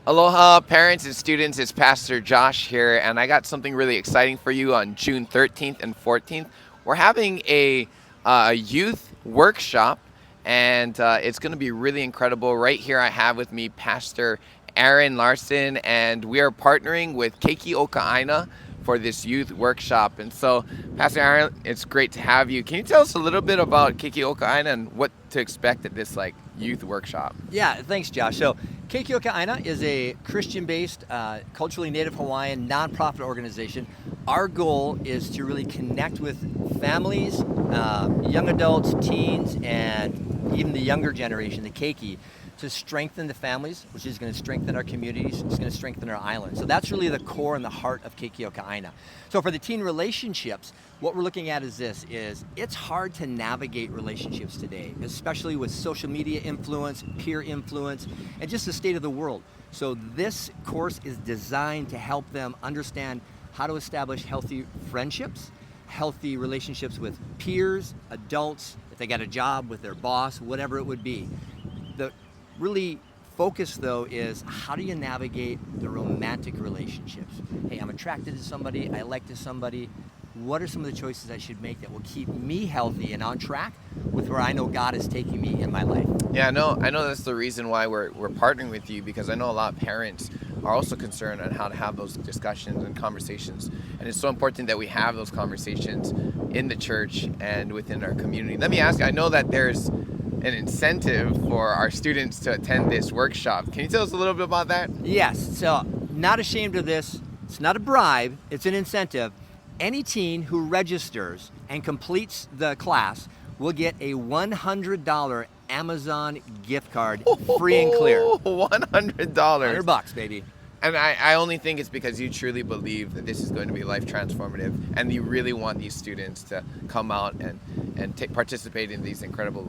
Aloha, parents and students. It's Pastor Josh here, and I got something really exciting for you on June 13th and 14th. We're having a youth workshop, and it's going to be really incredible. Right here, I have with me Pastor Aaron Larson, and we are partnering with Keiki Oka'aina for this youth workshop. And so, Pastor Aaron, it's great to have you. Can you tell us a little bit about Keiki Oka'aina and what to expect at this youth workshop? Yeah, thanks, Josh. So, Keiki Aina is a Christian-based, culturally native Hawaiian nonprofit organization. Our goal is to really connect with families, young adults, teens, and even the younger generation, the Keiki, to strengthen the families, which is going to strengthen our communities, it's going to strengthen our island. So that's really the core and the heart of Keiki Aina. So for the teen relationships, what we're looking at is this, it's hard to navigate relationships today, especially with social media influence, peer influence, and just the state of the world. So this course is designed to help them understand how to establish healthy friendships, healthy relationships with peers, adults, if they got a job with their boss, whatever it would be. The really focus though is how do you navigate the romantic relationships? Hey, I'm attracted to somebody, I like to somebody. What are some of the choices I should make that will keep me healthy and on track with where I know God is taking me in my life? Yeah, I know that's the reason why we're partnering with you, because I know a lot of parents are also concerned on how to have those discussions and conversations. And it's so important that we have those conversations in the church and within our community. Let me ask you, I know that there's an incentive for our students to attend this workshop. Can you tell us a little bit about that? Yes, so not ashamed of this. It's not a bribe, it's an incentive. Any teen who registers and completes the class will get a $100 Amazon gift card, free and clear. $100. $100, baby. And I only think it's because you truly believe that this is going to be life transformative, and you really want these students to come out and participate in these incredible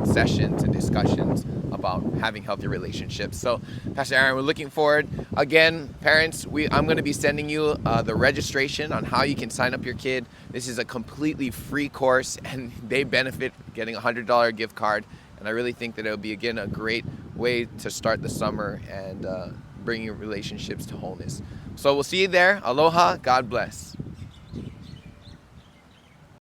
sessions and discussions about having healthy relationships. So, Pastor Aaron, we're looking forward. Again, parents, I'm going to be sending you the registration on how you can sign up your kid. This is a completely free course, and they benefit getting a $100 gift card. And I really think that it'll be, again, a great way to start the summer and bringing relationships to wholeness. So we'll see you there. Aloha. God bless.